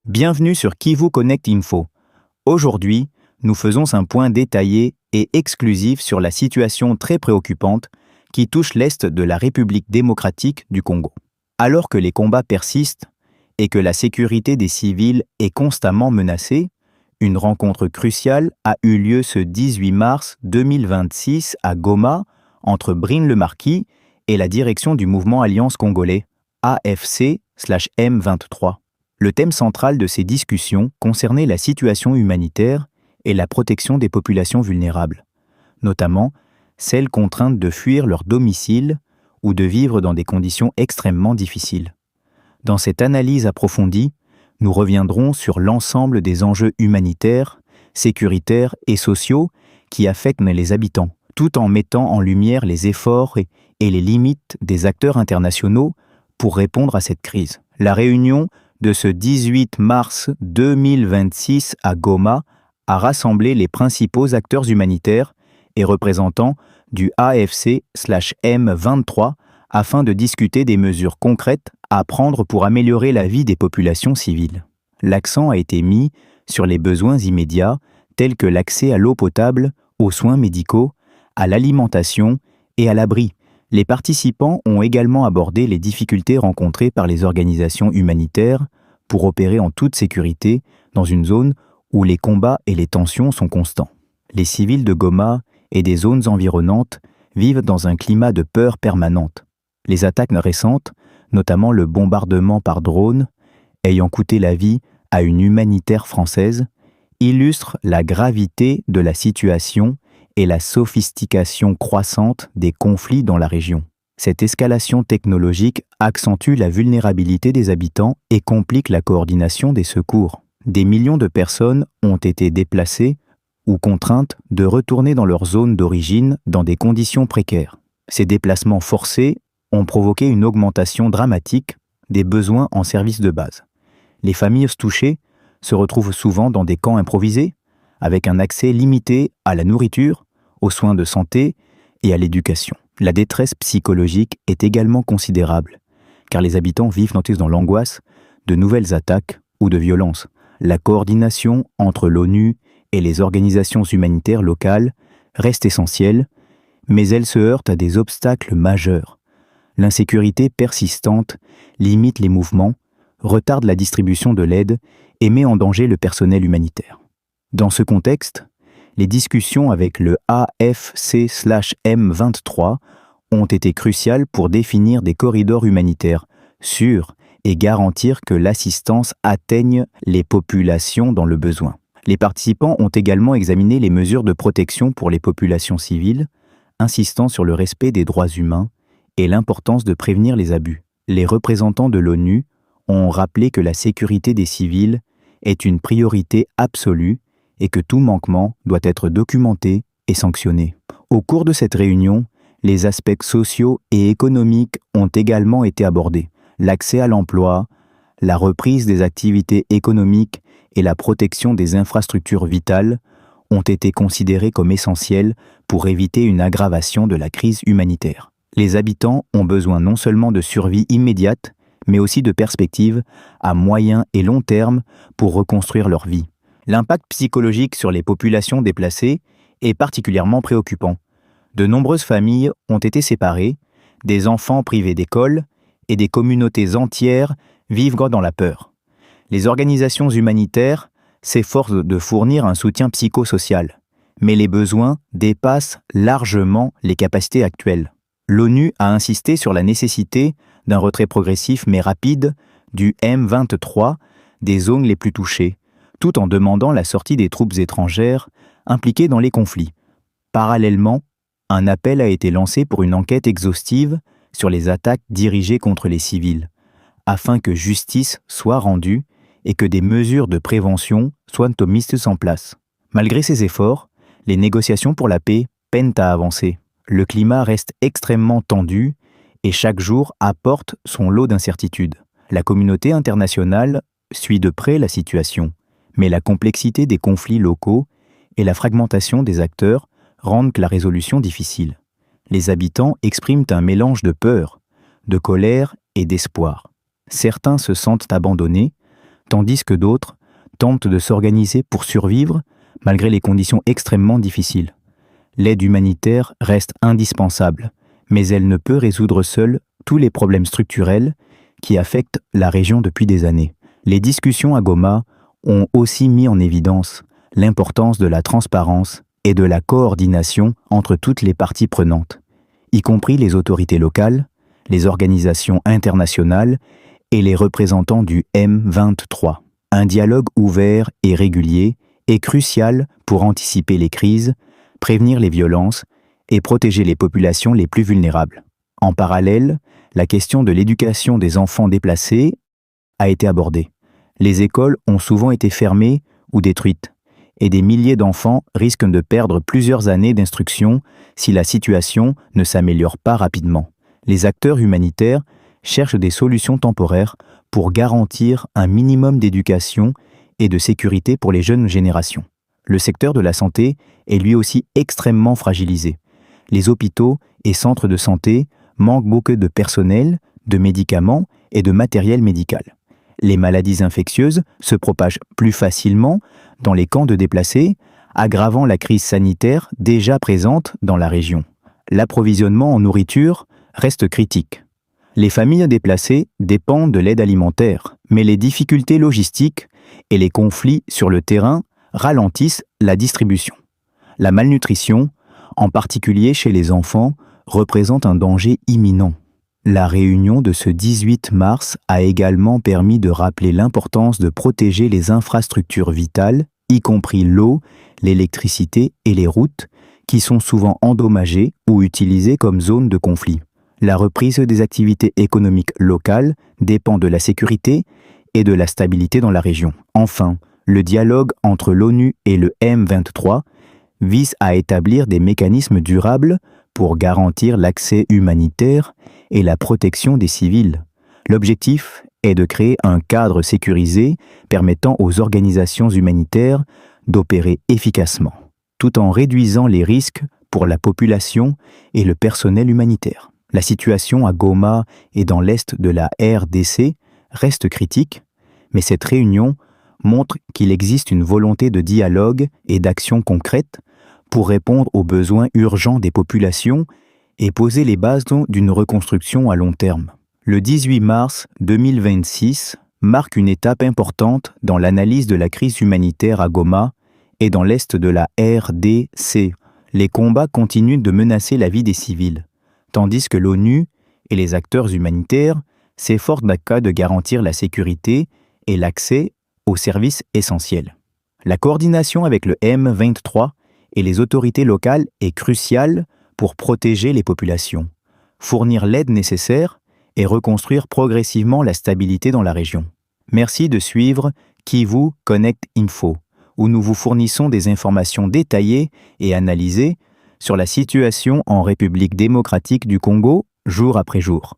Bienvenue sur Kivu Connect Info. Aujourd'hui, nous faisons un point détaillé et exclusif sur la situation très préoccupante qui touche l'Est de la République démocratique du Congo. Alors que les combats persistent et que la sécurité des civils est constamment menacée, une rencontre cruciale a eu lieu ce 18 mars 2026 à Goma entre Brine-le-Marquis et la direction du mouvement Alliance Congolais, AFC/M23. Le thème central de ces discussions concernait la situation humanitaire et la protection des populations vulnérables, notamment celles contraintes de fuir leur domicile ou de vivre dans des conditions extrêmement difficiles. Dans cette analyse approfondie, nous reviendrons sur l'ensemble des enjeux humanitaires, sécuritaires et sociaux qui affectent les habitants, tout en mettant en lumière les efforts et les limites des acteurs internationaux pour répondre à cette crise. La réunion de ce 18 mars 2026 à Goma a rassemblé les principaux acteurs humanitaires et représentants du AFC/M23 afin de discuter des mesures concrètes à prendre pour améliorer la vie des populations civiles. L'accent a été mis sur les besoins immédiats tels que l'accès à l'eau potable, aux soins médicaux, à l'alimentation et à l'abri. Les participants ont également abordé les difficultés rencontrées par les organisations humanitaires pour opérer en toute sécurité dans une zone où les combats et les tensions sont constants. Les civils de Goma et des zones environnantes vivent dans un climat de peur permanente. Les attaques récentes, notamment le bombardement par drone, ayant coûté la vie à une humanitaire française, illustrent la gravité de la situation et la sophistication croissante des conflits dans la région. Cette escalation technologique accentue la vulnérabilité des habitants et complique la coordination des secours. Des millions de personnes ont été déplacées ou contraintes de retourner dans leur zone d'origine dans des conditions précaires. Ces déplacements forcés ont provoqué une augmentation dramatique des besoins en services de base. Les familles touchées se retrouvent souvent dans des camps improvisés, avec un accès limité à la nourriture, aux soins de santé et à l'éducation. La détresse psychologique est également considérable, car les habitants vivent dans l'angoisse de nouvelles attaques ou de violences. La coordination entre l'ONU et les organisations humanitaires locales reste essentielle, mais elle se heurte à des obstacles majeurs. L'insécurité persistante limite les mouvements, retarde la distribution de l'aide et met en danger le personnel humanitaire. Dans ce contexte, les discussions avec le AFC/M23 ont été cruciales pour définir des corridors humanitaires sûrs et garantir que l'assistance atteigne les populations dans le besoin. Les participants ont également examiné les mesures de protection pour les populations civiles, insistant sur le respect des droits humains et l'importance de prévenir les abus. Les représentants de l'ONU ont rappelé que la sécurité des civils est une priorité absolue et que tout manquement doit être documenté et sanctionné. Au cours de cette réunion, les aspects sociaux et économiques ont également été abordés. L'accès à l'emploi, la reprise des activités économiques et la protection des infrastructures vitales ont été considérés comme essentiels pour éviter une aggravation de la crise humanitaire. Les habitants ont besoin non seulement de survie immédiate, mais aussi de perspectives à moyen et long terme pour reconstruire leur vie. L'impact psychologique sur les populations déplacées est particulièrement préoccupant. De nombreuses familles ont été séparées, des enfants privés d'école et des communautés entières vivent dans la peur. Les organisations humanitaires s'efforcent de fournir un soutien psychosocial, mais les besoins dépassent largement les capacités actuelles. L'ONU a insisté sur la nécessité d'un retrait progressif mais rapide du M23 des zones les plus touchées, tout en demandant la sortie des troupes étrangères impliquées dans les conflits. Parallèlement, un appel a été lancé pour une enquête exhaustive sur les attaques dirigées contre les civils, afin que justice soit rendue et que des mesures de prévention soient mises en place. Malgré ces efforts, les négociations pour la paix peinent à avancer. Le climat reste extrêmement tendu et chaque jour apporte son lot d'incertitudes. La communauté internationale suit de près la situation, mais la complexité des conflits locaux et la fragmentation des acteurs rendent la résolution difficile. Les habitants expriment un mélange de peur, de colère et d'espoir. Certains se sentent abandonnés, tandis que d'autres tentent de s'organiser pour survivre malgré les conditions extrêmement difficiles. L'aide humanitaire reste indispensable, mais elle ne peut résoudre seule tous les problèmes structurels qui affectent la région depuis des années. Les discussions à Goma ont aussi mis en évidence l'importance de la transparence et de la coordination entre toutes les parties prenantes, y compris les autorités locales, les organisations internationales et les représentants du M23. Un dialogue ouvert et régulier est crucial pour anticiper les crises, prévenir les violences et protéger les populations les plus vulnérables. En parallèle, la question de l'éducation des enfants déplacés a été abordée. Les écoles ont souvent été fermées ou détruites, et des milliers d'enfants risquent de perdre plusieurs années d'instruction si la situation ne s'améliore pas rapidement. Les acteurs humanitaires cherchent des solutions temporaires pour garantir un minimum d'éducation et de sécurité pour les jeunes générations. Le secteur de la santé est lui aussi extrêmement fragilisé. Les hôpitaux et centres de santé manquent beaucoup de personnel, de médicaments et de matériel médical. Les maladies infectieuses se propagent plus facilement dans les camps de déplacés, aggravant la crise sanitaire déjà présente dans la région. L'approvisionnement en nourriture reste critique. Les familles déplacées dépendent de l'aide alimentaire, mais les difficultés logistiques et les conflits sur le terrain ralentissent la distribution. La malnutrition, en particulier chez les enfants, représente un danger imminent. La réunion de ce 18 mars a également permis de rappeler l'importance de protéger les infrastructures vitales, y compris l'eau, l'électricité et les routes, qui sont souvent endommagées ou utilisées comme zones de conflit. La reprise des activités économiques locales dépend de la sécurité et de la stabilité dans la région. Enfin, le dialogue entre l'ONU et le M23 vise à établir des mécanismes durables pour garantir l'accès humanitaire et la protection des civils. L'objectif est de créer un cadre sécurisé permettant aux organisations humanitaires d'opérer efficacement, tout en réduisant les risques pour la population et le personnel humanitaire. La situation à Goma et dans l'est de la RDC reste critique, mais cette réunion montre qu'il existe une volonté de dialogue et d'action concrète pour répondre aux besoins urgents des populations et poser les bases d'une reconstruction à long terme. Le 18 mars 2026 marque une étape importante dans l'analyse de la crise humanitaire à Goma et dans l'est de la RDC. Les combats continuent de menacer la vie des civils, tandis que l'ONU et les acteurs humanitaires s'efforcent de garantir la sécurité et l'accès aux services essentiels. La coordination avec le M23 et les autorités locales est cruciale pour protéger les populations, fournir l'aide nécessaire et reconstruire progressivement la stabilité dans la région. Merci de suivre Kivu Connect Info, où nous vous fournissons des informations détaillées et analysées sur la situation en République démocratique du Congo jour après jour.